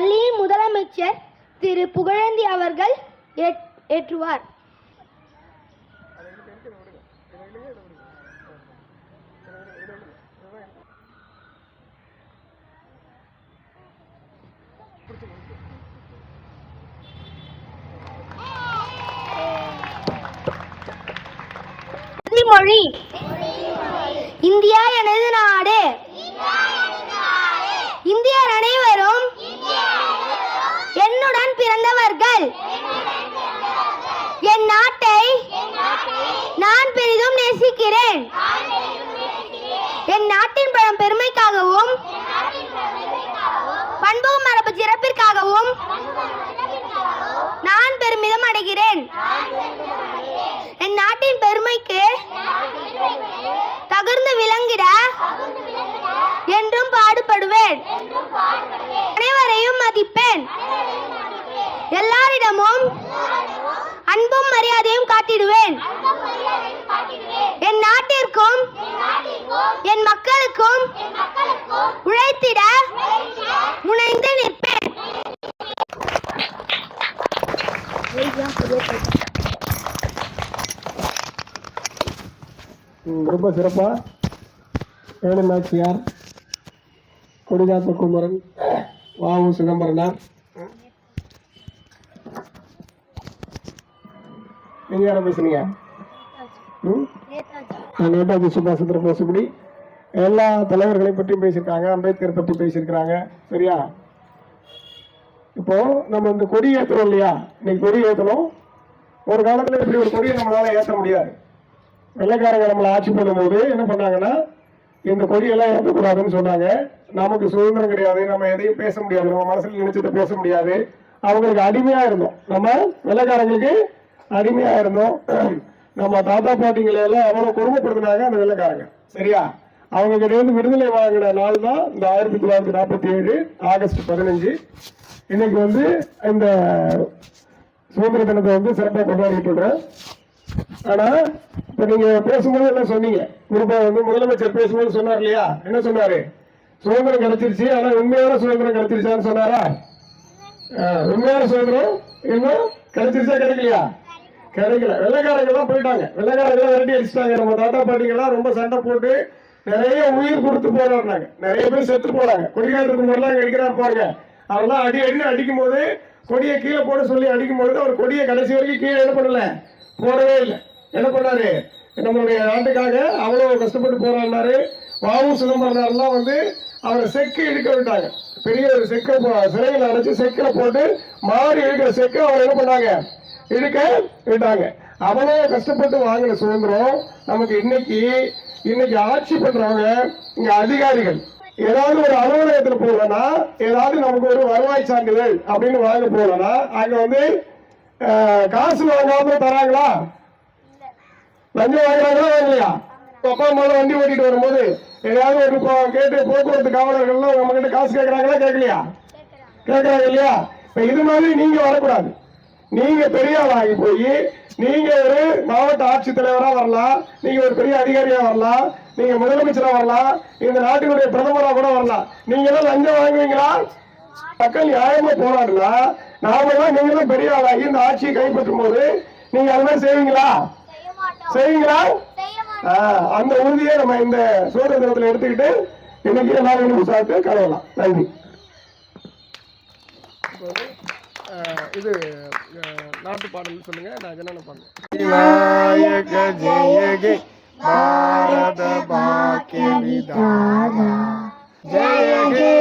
பள்ளியின் முதலமைச்சர் திரு புகழேந்தி அவர்கள் ஏற்றுவார். மொழி இந்தியா எனது நாடு. இந்தியர் அனைவரும் என்னுடன் பிறந்தவர்கள். என் நாட்டை நான் பெரிதும் நேசிக்கிறேன். என் நாட்டின் பெருமைக்காகவும் பண்பு மரபு சிறப்பிற்காகவும் நான் பெருமிதம் அடைகிறேன். என் நாட்டின் பெருமைக்கு தகுந்து விளங்கிட என்றும் பாடுபடுவேன். அனைவரையும் மதிப்பேன். எல்லாரிடமும் அன்பும் மரியாதையும் காட்டிடுவேன். என் நாட்டிற்கும் என் மக்களுக்கும் உழைத்திட முனைந்து நிற்பேன். ரொம்ப சிறப்பா வேலுநாச்சியார், கொடிகாத்த குமரன், வாவு சிதம்பரனார், நீங்க யாரும் பேசுனீங்க? நேதாஜி சுபாஷ் சந்திர போஸ், இப்படி எல்லா தலைவர்களையும் பற்றியும் பேசியிருக்காங்க. அம்பேத்கர் பற்றி பேசியிருக்கிறாங்க. சரியா? இப்போ நம்ம இந்த கொடி ஏற்றுறோம் இல்லையா? இன்னைக்கு கொடி ஏற்றணும். ஒரு காலத்துல இப்படி ஒரு கொடியை நம்மளால ஏற்ற முடியாது. வெள்ளைக்காரங்க நம்மளை ஆட்சி பண்ணும்போது என்ன பண்ணாங்கன்னா, இந்த கொடியெல்லாம் ஏற்றக்கூடாதுன்னு சொன்னாங்க. நமக்கு சுதந்திரம் கிடையாது, நம்ம எதையும் பேச முடியாது, நம்ம மனசுல நினைச்சதை பேச முடியாது. அவங்களுக்கு அடிமையா இருந்தோம். நம்ம வெள்ளைக்காரங்களுக்கு அடிமையா இருந்தோம். நம்ம தாத்தா பாட்டிங்களை எல்லாம் அவ்வளவு கொடுமைப்படுத்தினாங்க அந்த வெள்ளைக்காரங்க. சரியா? அவங்க கிட்ட இருந்து விடுதலை வாங்கின நாள் தான் இந்த 1947 ஆகஸ்ட் 15. இன்னைக்கு இந்த சுதந்திர தினத்தை சிறப்பாக கொண்டாடிட்டு இருக்கிறேன். ஆனா இப்ப நீங்க பேசும்போது என்ன சொன்னீங்க? குறிப்பா முதலமைச்சர் பேசும்போது சொன்னார் இல்லையா? என்ன சொன்னாரு? சுதந்திரம் கிடைச்சிருச்சு, ஆனா உண்மையான சுதந்திரம் கிடைச்சிருச்சான்னு சொன்னாரா? உண்மையான சுதந்திரம் இன்னும் கிடைச்சிருச்சா கிடைக்கலையா? கிடைக்கல. வெள்ளைக்காரங்க தான் போயிட்டாங்க. வெள்ளைக்காரங்க விரட்டி அடிச்சுட்டாங்க. நம்ம தாத்தா பாட்டிங்கெல்லாம் ரொம்ப சண்டை போட்டு நிறைய உயிர் கொடுத்து போராடினாங்க. நிறைய பேர் செத்து போறாங்க. கொடிகாட்டுக்கு முன்னெல்லாம் இருக்கிறார் பாருங்க. அவரெல்லாம் அடிக்கும் போது கொடியை கீழே போட சொல்லி அடிக்கும் போது அவர் கொடியை கடைசி வரைக்கும் கீழே என்ன பண்ணல, போடவே இல்லை. என்ன பண்ணாரு? நம்மளுடைய நாட்டுக்காக அவ்வளவு கஷ்டப்பட்டு போராடினாரு. வாவு சிதம்பரனார்லாம் அவரை செக்கு இழுக்க விட்டாங்க. பெரிய ஒரு செக்கை சிறையில் அடைச்சு செக்கில் போட்டு மாறி இழுக்கிற செக்கை அவர் என்ன பண்ணாங்க, இழுக்க விட்டாங்க. அவ்வளவு கஷ்டப்பட்டு வாங்கின சுதந்திரம் நமக்கு இன்னைக்கு ஆட்சி பண்றவங்க இங்க அதிகாரிகள் ஏதாவது ஒரு அலுவலகத்துல போகலன்னா, ஏதாவது நமக்கு ஒரு வருவாய் சான்றிதழ் அப்படின்னு வாங்க போகலன்னா, அங்க காசு வாங்காம தராங்களா? லஞ்சம் வாங்குறாங்களா வாங்கலையா? அப்பா அம்மா வண்டி ஓட்டிட்டு வரும்போது ஏதாவது ஒரு கேட்டு போக்குவரத்து காவலர்கள்லாம் நம்ம கிட்ட காசு கேட்கறாங்களா கேட்கலையா? கேட்கறாங்க இல்லையா? இப்ப இது மாதிரி நீங்க வரக்கூடாது. நீங்க பெரிய ஆளாகி போய் நீங்க ஒரு மாவட்ட ஆட்சித்தலைவரா வரலாம், நீங்க ஒரு பெரிய அதிகாரியா வரலாம், நீங்க முதலமைச்சரா வரலாம், இந்த நாட்டினுடைய பிரதமரா கூட வரலாம். நீங்க எல்லாம் லஞ்சம் வாங்குவீங்களா? மக்கள் நியாயமா போராடுனா நாமெல்லாம் நீங்களும் பெரிய ஆளாகி இந்த ஆட்சியை கைப்பற்றும் போது நீங்க அது மாதிரி செய்வீங்களா? அந்த உறுதியை நம்ம இந்த சுதந்திர தினத்தில் எடுத்துக்கிட்டு இன்னைக்கு எல்லாரும் விசாரித்து கலவலாம். நன்றி. இது நாட்டு பாடல் சொல்லுங்க. நான் என்னென்ன பாடுறேன்? பாரத பாக்கிய விதாதா ஜெய ஹே